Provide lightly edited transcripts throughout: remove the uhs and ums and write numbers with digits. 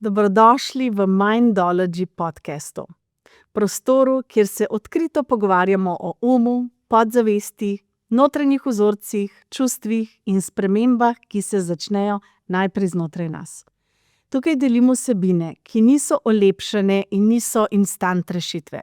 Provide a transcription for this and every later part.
Dobrodošli v Mindology podcastu, prostoru, kjer se odkrito pogovarjamo o umu, podzavesti, notranjih vzorcih, čustvih in spremembah, ki se začnejo najprej znotraj nas. Tukaj delimo vsebine, ki niso olepšane in niso instant rešitve.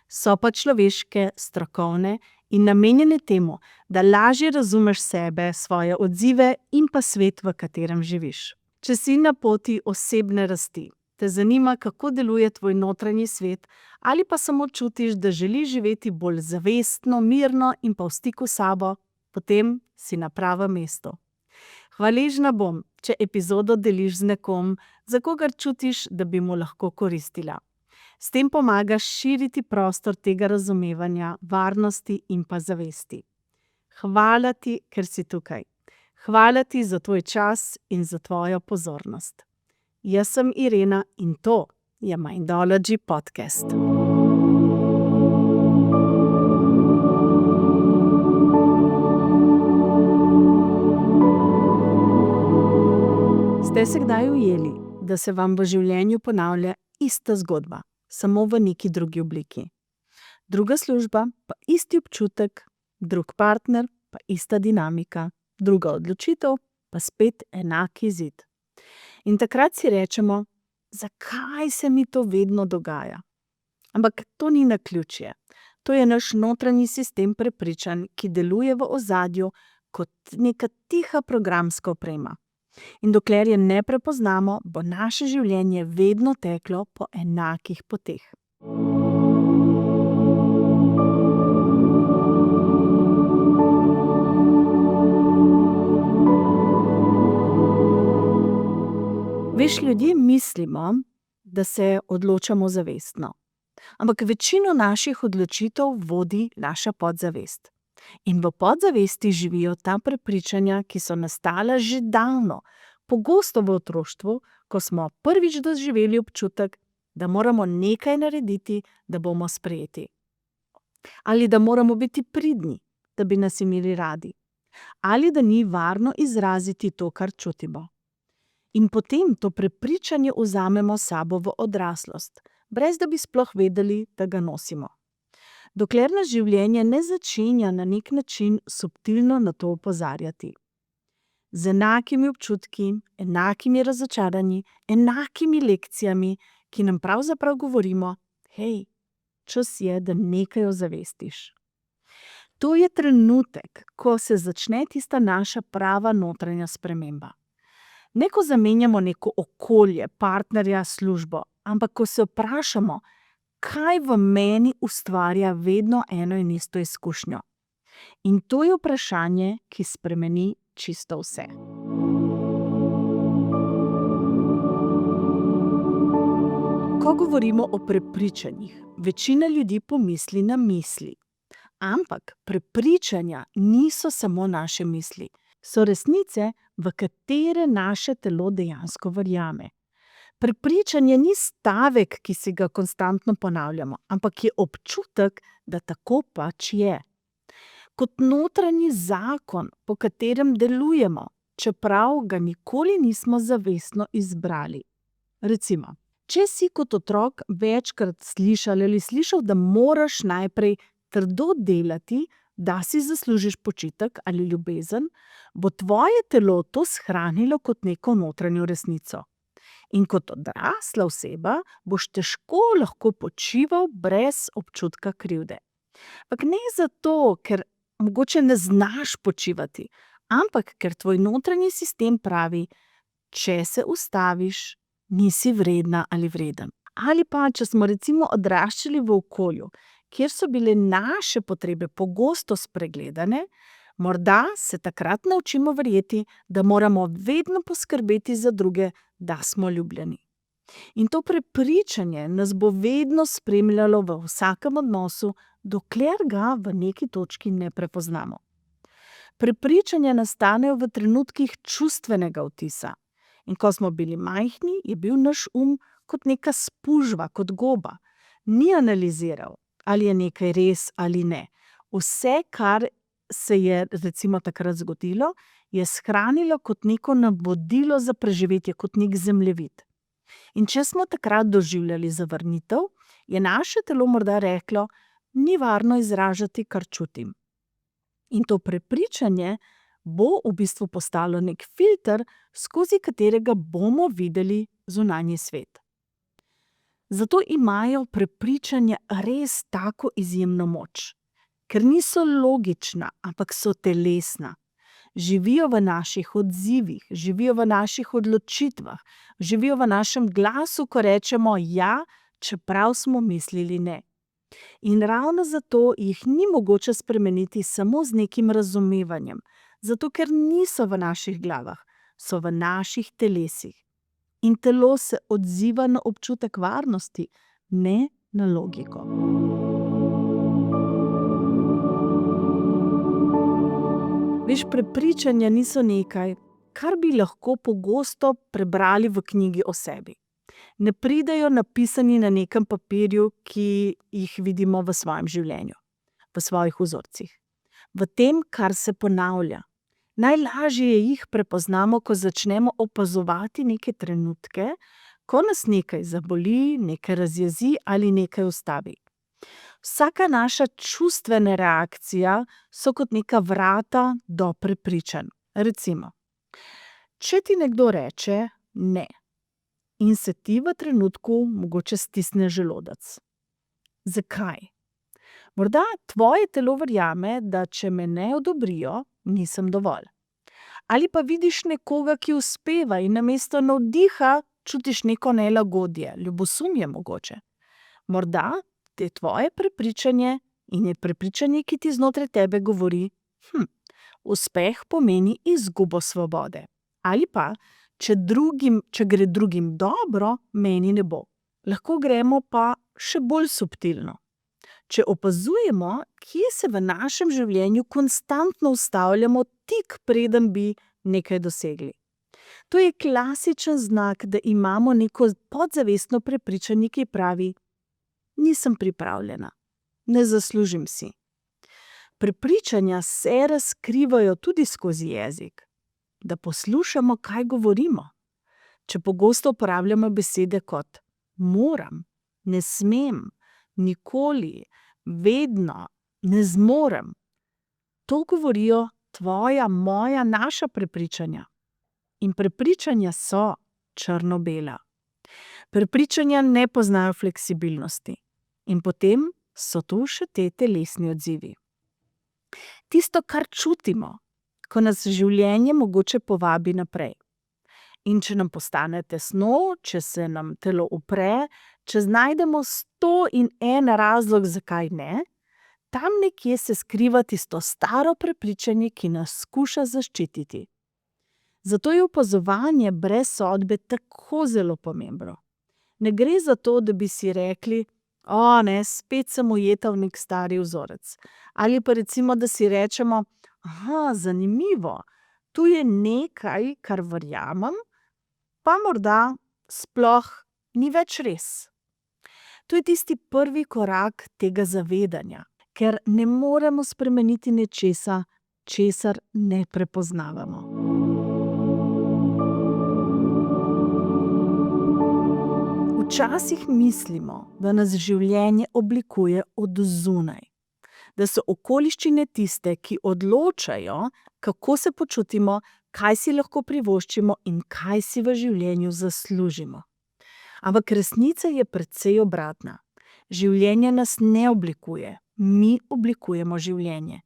So pa človeške, strokovne in namenjene temu, da lažje razumeš sebe, svoje odzive in pa svet, v katerem živiš. Če si na poti osebne rasti, te zanima, kako deluje tvoj notranji svet, ali pa samo čutiš, da želiš živeti bolj zavestno, mirno in pa v stiku s sabo, potem si na pravem mestu. Hvaležna bom, če epizodo deliš z nekom, za kogar čutiš, da bi mu lahko koristila. S tem pomagaš širiti prostor tega razumevanja, varnosti in pa zavesti. Hvala ti, ker si tukaj. Hvala ti za tvoj čas in za tvojo pozornost. Jaz sem Irena in to je Mindology podcast. Ste se kdaj ujeli, da se vam v življenju ponavlja ista zgodba, samo v neki drugi obliki? Druga služba, pa isti občutek, drug partner, pa ista dinamika, druga odločitev, pa spet enak izid. In takrat si rečemo, zakaj se mi to vedno dogaja? Ampak to ni naključje. To je naš notranji sistem prepričanj, ki deluje v ozadju kot neka tiha programska oprema. In dokler je ne prepoznamo, bo naše življenje vedno teklo po enakih poteh. Veš, ljudje mislimo, da se odločamo zavestno. Ampak večino naših odločitev vodi naša podzavest. In v podzavesti živijo ta prepričanja, ki so nastala že davno, pogosto v otroštvu, ko smo prvič doživeli občutek, da moramo nekaj narediti, da bomo sprejeti. Ali da moramo biti pridni, da bi nas imeli radi. Ali da ni varno izraziti to, kar čutimo. In potem to prepričanje vzamemo s sabo v odraslost, brez da bi sploh vedeli, da ga nosimo. Dokler nas življenje ne začenja na nek način subtilno na to opozarjati. Z enakimi občutki, enakimi razočaranji, enakimi lekcijami, ki nam pravzaprav govorimo, hej, čas je, da nekaj ozavestiš. To je trenutek, ko se začne tista naša prava notranja sprememba. Ne ko zamenjamo neko okolje, partnerja, službo, ampak ko se vprašamo, kaj v meni ustvarja vedno eno in isto izkušnjo. In to je vprašanje, ki spremeni čisto vse. Ko govorimo o prepričanjih, večina ljudi pomisli na misli. Ampak prepričanja niso samo naše misli. So resnice, v katere naše telo dejansko verjame. Prepričanje ni stavek, ki si ga konstantno ponavljamo, ampak je občutek, da tako pač je. Kot notranji zakon, po katerem delujemo, čeprav ga nikoli nismo zavestno izbrali. Recimo, če si kot otrok večkrat slišal, da moraš najprej trdo delati, da si zaslužiš počitek ali ljubezen, bo tvoje telo to shranilo kot neko notranjo resnico. In kot odrasla oseba boš težko lahko počival brez občutka krivde. Ampak ne zato, ker mogoče ne znaš počivati, ampak ker tvoj notranji sistem pravi, če se ustaviš, nisi vredna ali vreden. Ali pa, če smo recimo odraščali v okolju, kjer so bile naše potrebe pogosto spregledane, morda se takrat naučimo verjeti, da moramo vedno poskrbeti za druge, da smo ljubljeni. In to prepričanje nas bo vedno spremljalo v vsakem odnosu, dokler ga v neki točki ne prepoznamo. Prepričanja nastanejo v trenutkih čustvenega vtisa. In ko smo bili majhni, je bil naš kot neka spužva, kot goba. Ni analiziral, ali je nekaj res ali ne. Vse, kar se je recimo takrat zgodilo, je shranilo kot neko navodilo za preživetje, kot nek zemljevid. In če smo takrat doživljali zavrnitev, je naše telo morda reklo, ni varno izražati, kar čutim. In to prepričanje bo v bistvu postalo nek filter, skozi katerega bomo videli zunanji svet. Zato imajo prepričanja res tako izjemno moč, ker niso logična, ampak so telesna. Živijo v naših odzivih, živijo v naših odločitvah, živijo v našem glasu, ko rečemo ja, čeprav smo mislili ne. In ravno zato jih ni mogoče spremeniti samo z nekim razumevanjem, zato ker niso v naših glavah, so v naših telesih. In telo se odziva na občutek varnosti, ne na logiko. Veš, prepričanja niso nekaj, kar bi lahko pogosto prebrali v knjigi o sebi. Ne pridejo napisani na nekem papirju, ki jih vidimo v svojem življenju, v svojih vzorcih. V tem, kar se ponavlja. Najlažje jih prepoznamo, ko začnemo opazovati neke trenutke, ko nas nekaj zaboli, nekaj razjezi ali nekaj ustavi. Vsaka naša čustvena reakcija so kot neka vrata do prepričanj. Recimo, če ti nekdo reče ne, in se ti v trenutku mogoče stisne želodec. Zakaj? Morda tvoje telo verjame, da če me ne odobrijo, nisem dovolj. Ali pa vidiš nekoga, ki uspeva in namesto navdiha čutiš neko nelagodje, ljubosumje mogoče. Morda je tvoje prepričanje in je prepričanje, ki ti znotraj tebe govori, uspeh pomeni izgubo svobode. Ali pa, če gre drugim dobro, meni ne bo. Lahko gremo pa še bolj subtilno. Če opazujemo, kje se v našem življenju konstantno ustavljamo tik preden bi nekaj dosegli. To je klasičen znak, da imamo neko podzavestno prepričanje, ki pravi, nisem pripravljena, ne zaslužim si. Prepričanja se razkrivajo tudi skozi jezik, da poslušamo, kaj govorimo. Če pogosto uporabljamo besede kot moram, ne smem, nikoli, vedno, ne zmorem. To govorijo tvoja, moja, naša prepričanja. In prepričanja so črno-bela. Prepričanja ne poznajo fleksibilnosti. In potem so tu še te telesni odzivi. Tisto, kar čutimo, ko nas življenje mogoče povabi naprej. In če nam postane tesno, če se nam telo upre, če znajdemo 101 razlog, zakaj ne, tam nekje se skriva tisto staro prepričanje, ki nas skuša zaščititi. Zato je opazovanje brez sodbe tako zelo pomembno. Ne gre za to, da bi si rekli, spet sem ujeta v nek stari vzorec. Ali pa recimo, da si rečemo, zanimivo, tu je nekaj, kar verjamem, pa morda sploh ni več res. To je tisti prvi korak tega zavedanja, ker ne moremo spremeniti nečesa, česar ne prepoznavamo. Včasih mislimo, da nas življenje oblikuje od zunaj, da so okoliščine tiste, ki odločajo, kako se počutimo, kaj si lahko privoščimo in kaj si v življenju zaslužimo. Ampak resnica je precej obratna. Življenje nas ne oblikuje, mi oblikujemo življenje.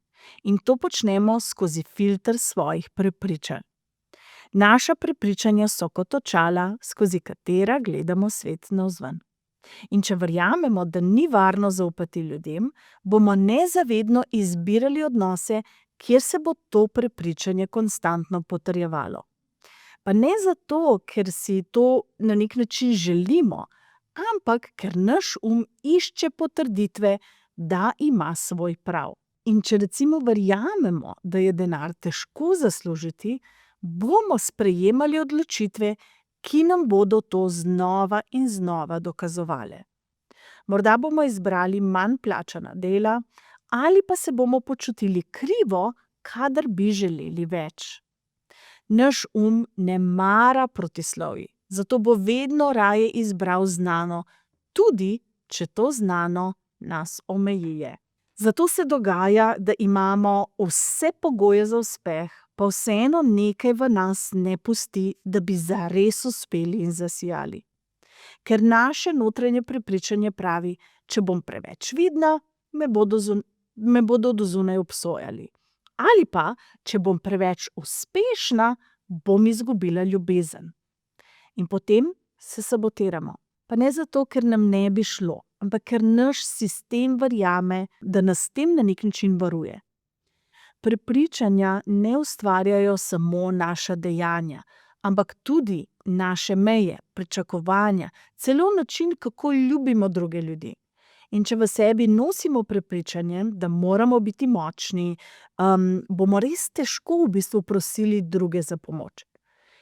In to počnemo skozi filter svojih prepričanj. Naša prepričanja so kot očala, skozi katera gledamo svet navzven. In če verjamemo, da ni varno zaupati ljudem, bomo nezavedno izbirali odnose, kjer se bo to prepričanje konstantno potrjevalo. Pa ne zato, ker si to na nek način želimo, ampak ker naš išče potrditve, da ima svoj prav. In če recimo verjamemo, da je denar težko zaslužiti, bomo sprejemali odločitve, ki nam bodo to znova in znova dokazovale. Morda bomo izbrali manj plačana dela, ali pa se bomo počutili krivo, kadar bi želeli več. Naš ne mara protislovij. zato bo vedno raje izbral znano, tudi če to znano nas omejuje. Zato se dogaja, da imamo vse pogoje za uspeh, pa vseeno nekaj v nas ne pusti, da bi zares uspeli in zasijali. Ker naše notranje prepričanje pravi, če bom preveč vidna, me bodo do zunaj obsojali. Ali pa, če bom preveč uspešna, bom izgubila ljubezen. In potem se sabotiramo. Pa ne zato, ker nam ne bi šlo, ampak ker naš sistem verjame, da nas s tem na nek način varuje. Prepričanja ne ustvarjajo samo naša dejanja, ampak tudi naše meje, pričakovanja, celo način, kako ljubimo druge ljudi. In če v sebi nosimo prepričanje, da moramo biti močni, bomo res težko v bistvu prosili druge za pomoč.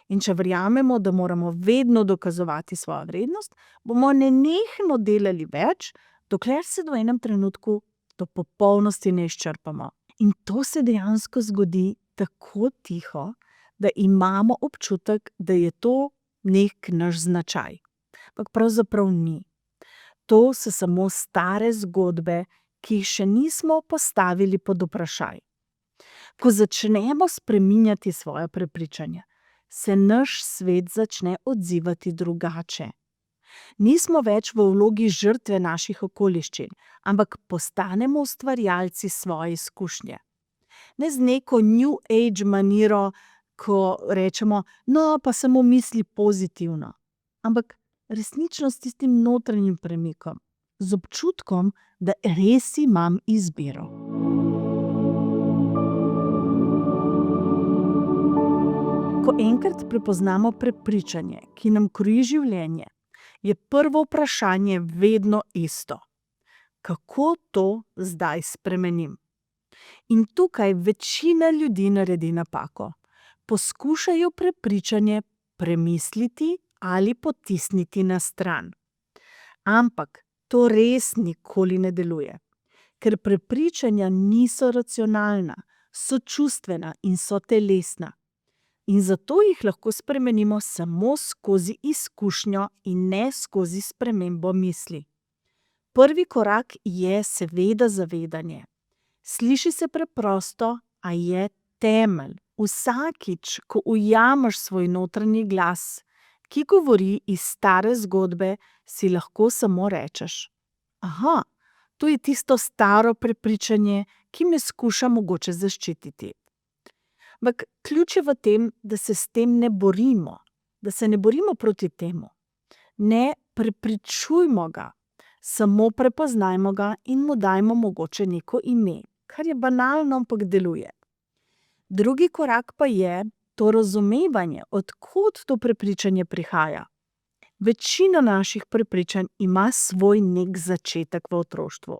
In če verjamemo, da moramo vedno dokazovati svojo vrednost, bomo nenehno delali več, dokler se v enem trenutku do popolnosti ne izčrpamo. In to se dejansko zgodi tako tiho, da imamo občutek, da je to nek naš značaj. Ampak pravzaprav ni. To so samo stare zgodbe, ki jih še nismo postavili pod vprašaj. Ko začnemo spreminjati svoje prepričanja, se naš svet začne odzivati drugače. Nismo več v vlogi žrtve naših okoliščin, ampak postanemo ustvarjalci svoje izkušnje. Ne z neko New Age maniro, ko rečemo, no, pa samo misli pozitivno, ampak resnično s tistim notranjim premikom, z občutkom, da res imam izbiro. Ko enkrat prepoznamo prepričanje, ki nam kroji življenje, je prvo vprašanje vedno isto. Kako to zdaj spremenim? In tukaj večina ljudi naredi napako. Poskušajo prepričanje premisliti ali potisniti na stran. Ampak to res nikoli ne deluje, ker prepričanja niso racionalna, so čustvena in so telesna. In zato jih lahko spremenimo samo skozi izkušnjo in ne skozi spremembo misli. Prvi korak je seveda zavedanje. Sliši se preprosto, a je temelj. Vsakič, ko ujameš svoj notranji glas, ki govori iz stare zgodbe, si lahko samo rečeš: aha, to je tisto staro prepričanje, ki me skuša mogoče zaščititi. Ampak ključ je v tem, da se s tem ne borimo, da se ne borimo proti temu. Ne prepričujmo ga, samo prepoznajmo ga in mu dajmo mogoče neko ime, kar je banalno, ampak deluje. Drugi korak pa je to razumevanje, od kod to prepričanje prihaja. Večina naših prepričanj ima svoj nek začetek v otroštvu.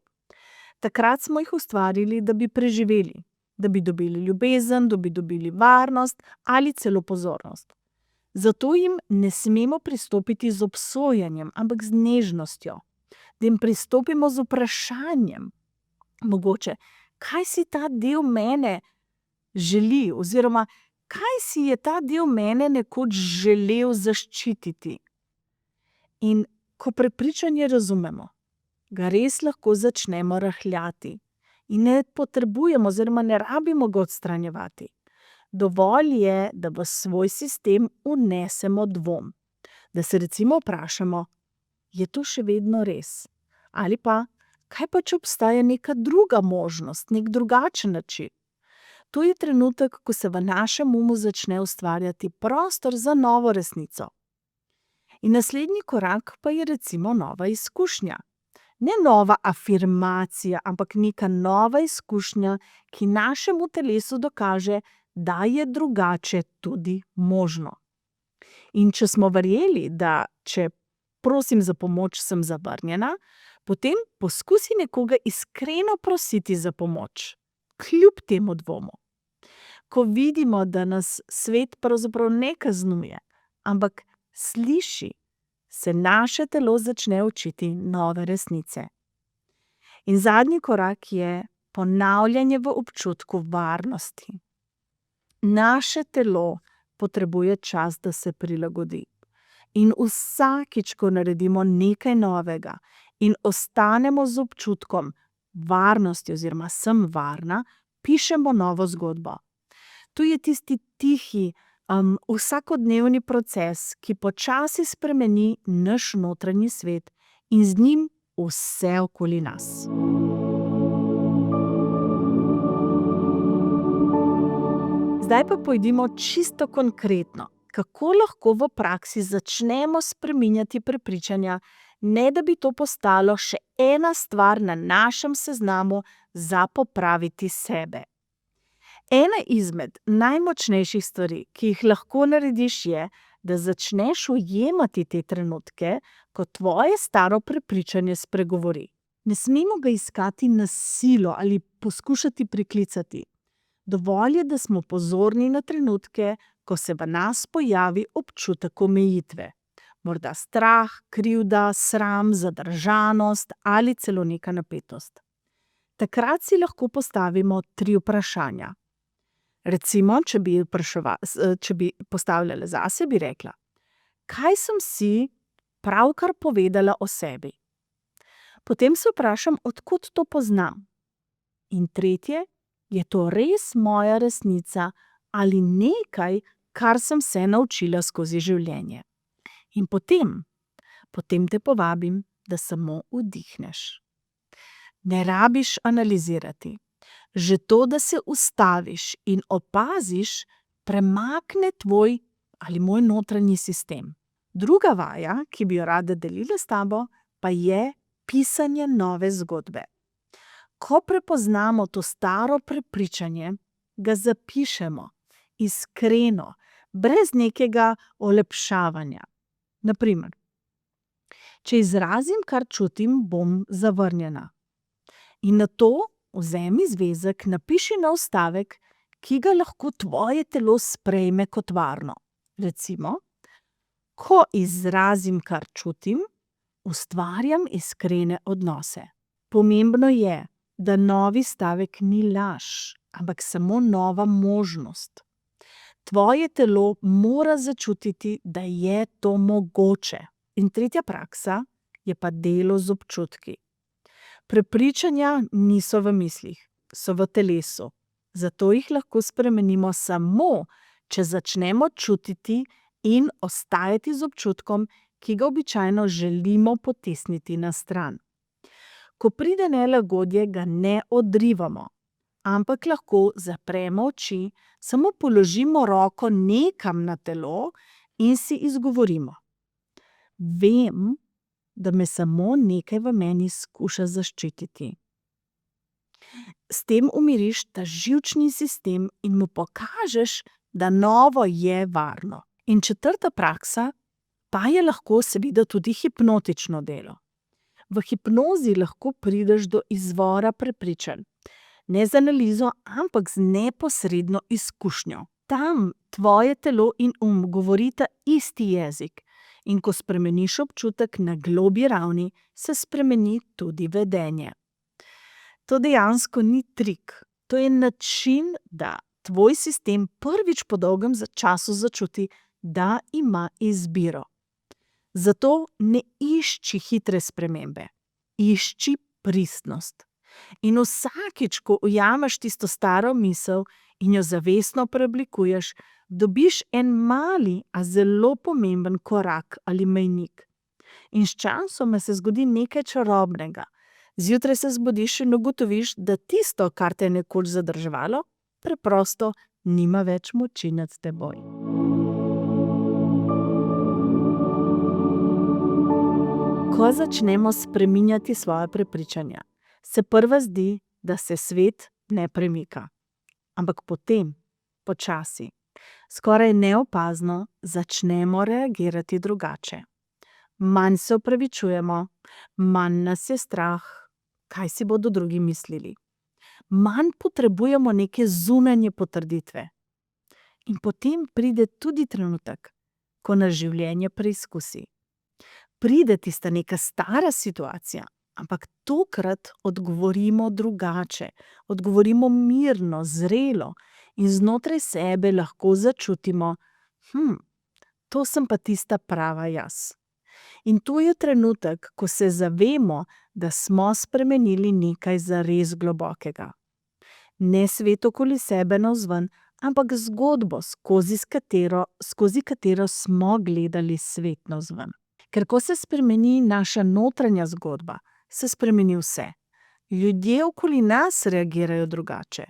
Takrat smo jih ustvarili, da bi preživeli, da bi dobili ljubezen, da bi dobili varnost ali celo pozornost. Zato jim ne smemo pristopiti z obsojanjem, ampak z nežnostjo. Da jim pristopimo z vprašanjem, mogoče, kaj si ta del mene želi, oziroma kaj si je ta del mene nekoč želel zaščititi. In ko prepričanje razumemo, ga res lahko začnemo rahljati. In ne potrebujemo, oziroma ne rabimo ga odstranjevati. Dovolj je, da v svoj sistem vnesemo dvom. Da se recimo vprašamo, je to še vedno res? Ali pa, kaj pa, če obstaja neka druga možnost, nek drugačen način? To je trenutek, ko se v našem umu začne ustvarjati prostor za novo resnico. In naslednji korak pa je recimo nova izkušnja. Ne nova afirmacija, ampak neka nova izkušnja, ki našemu telesu dokaže, da je drugače tudi možno. In če smo verjeli, da če prosim za pomoč, sem zavrnjena, potem poskusi nekoga iskreno prositi za pomoč, kljub temu dvomu. Ko vidimo, da nas svet pravzaprav ne kaznuje, ampak sliši, se naše telo začne učiti nove resnice. In zadnji korak je ponavljanje v občutku varnosti. Naše telo potrebuje čas, da se prilagodi. In vsakič, ko naredimo nekaj novega in ostanemo z občutkom varnosti oziroma sem varna, pišemo novo zgodbo. To je tisti tihi, vsakodnevni proces, ki počasi spremeni naš notranji svet in z njim vse okoli nas. Zdaj pa pojdimo čisto konkretno, kako lahko v praksi začnemo spreminjati prepričanja, ne da bi to postalo še ena stvar na našem seznamu za popraviti sebe. Ena izmed najmočnejših stvari, ki jih lahko narediš, je, da začneš ujemati te trenutke, ko tvoje staro prepričanje spregovori. Ne smemo ga iskati na silo ali poskušati priklicati. Dovolj je, da smo pozorni na trenutke, ko se v nas pojavi občutek omejitve. Morda strah, krivda, sram, zadržanost ali celo neka napetost. Takrat si lahko postavimo 3 vprašanja. Recimo, če bi postavljala zase, bi rekla: kaj sem si pravkar povedala o sebi? Potem se vprašam, od kod to poznam. In tretje, je to res moja resnica ali nekaj, kar sem se naučila skozi življenje? In potem te povabim, da samo vdihneš. Ne rabiš analizirati. Že to, da se ustaviš in opaziš, premakne tvoj ali moj notranji sistem. Druga vaja, ki bi jo rada delila s tabo, pa je pisanje nove zgodbe. Ko prepoznamo to staro prepričanje, ga zapišemo iskreno, brez nekega olepšavanja. Naprimer, če izrazim, kar čutim, bom zavrnjena. In nato vzemi zvezek, napiši nov stavek, ki ga lahko tvoje telo sprejme kot varno. Recimo: ko izrazim, kar čutim, ustvarjam iskrene odnose. Pomembno je, da novi stavek ni laž, ampak samo nova možnost. Tvoje telo mora začutiti, da je to mogoče. In tretja praksa je pa delo z občutki. Prepričanja niso v mislih, so v telesu. Zato jih lahko spremenimo samo, če začnemo čutiti in ostajati z občutkom, ki ga običajno želimo potisniti na stran. Ko pride nelagodje, ga ne odrivamo, ampak lahko zapremo oči, samo položimo roko nekam na telo in si izgovorimo: vem, da me samo nekaj v meni skuša zaščititi. S tem umiriš ta živčni sistem in mu pokažeš, da novo je varno. In četrta praksa pa je lahko seveda tudi hipnotično delo. V hipnozi lahko prideš do izvora prepričanj. Ne z analizo, ampak z neposredno izkušnjo. Tam tvoje telo in govorita isti jezik. In ko spremeniš občutek na globlji ravni, se spremeni tudi vedenje. To dejansko ni trik. To je način, da tvoj sistem prvič po dolgem času začuti, da ima izbiro. Zato ne išči hitre spremembe. Išči pristnost. In vsakič, ko ujameš tisto staro misel in jo zavestno preoblikuješ, dobiš en mali, a zelo pomemben korak ali mejnik. In sčasoma se zgodi nekaj čarobnega. Zjutraj se zbudiš in ugotoviš, da tisto, kar te je nekoč zadrževalo, preprosto nima več moči nad teboj. Ko začnemo spreminjati svoje prepričanja, se prva zdi, da se svet ne premika. Ampak potem, počasi, skoraj neopazno, začnemo reagirati drugače. Manj se opravičujemo, manj nas je strah, kaj si bodo drugi mislili. Manj potrebujemo neke zunanje potrditve. In potem pride tudi trenutek, ko nas življenje preizkusi. Pride tista neka stara situacija, ampak tokrat odgovorimo drugače, odgovorimo mirno, zrelo in znotraj sebe lahko začutimo: to sem pa tista prava jaz. In to je trenutek, ko se zavemo, da smo spremenili nekaj zares globokega. Ne svet okoli sebe navzven, ampak zgodbo, skozi katero smo gledali svet navzven. Ker ko se spremeni naša notranja zgodba, se spremeni vse. Ljudje okoli nas reagirajo drugače.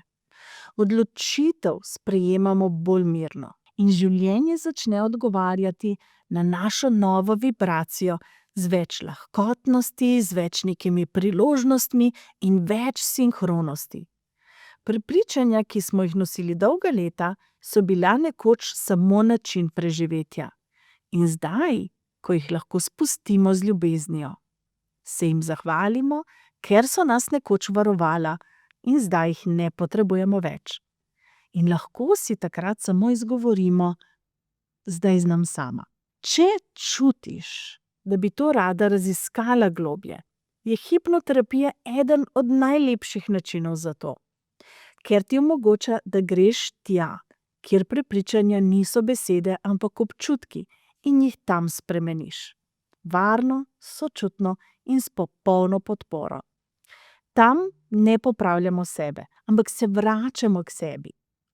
Odločitev sprejemamo bolj mirno in življenje začne odgovarjati na našo novo vibracijo z več lahkotnosti, z več nekimi priložnostmi in več sinhronosti. Prepričanja, ki smo jih nosili dolga leta, so bila nekoč samo način preživetja. In zdaj, ko jih lahko spustimo z ljubeznijo, se jim zahvalimo, ker so nas nekoč varovala in zdaj jih ne potrebujemo več. In lahko si takrat samo izgovorimo: zdaj znam sama. Če čutiš, da bi to rada raziskala globlje, je hipnoterapija eden od najlepših načinov za to. Ker ti omogoča, da greš tja, kjer prepričanja niso besede, ampak občutki, in jih tam spremeniš. Varno, sočutno in s popolno podporo. Tam ne popravljamo sebe, ampak se vračamo k sebi,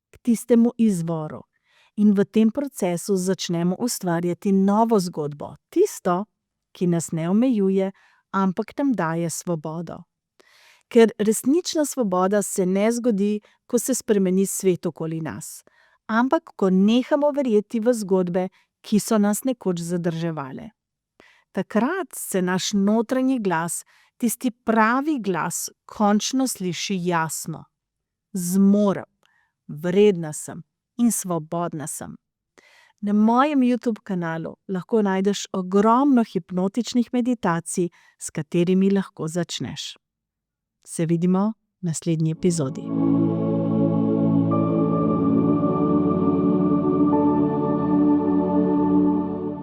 k tistemu izvoru. In v tem procesu začnemo ustvarjati novo zgodbo, tisto, ki nas ne omejuje, ampak nam daje svobodo. Ker resnična svoboda se ne zgodi, ko se spremeni svet okoli nas, ampak ko nehamo verjeti v zgodbe, ki so nas nekoč zadrževale. Takrat se naš notranji glas, tisti pravi glas, končno sliši jasno. Zmorem, vredna sem in svobodna sem. Na mojem YouTube kanalu lahko najdeš ogromno hipnotičnih meditacij, s katerimi lahko začneš. Se vidimo v naslednji epizodi.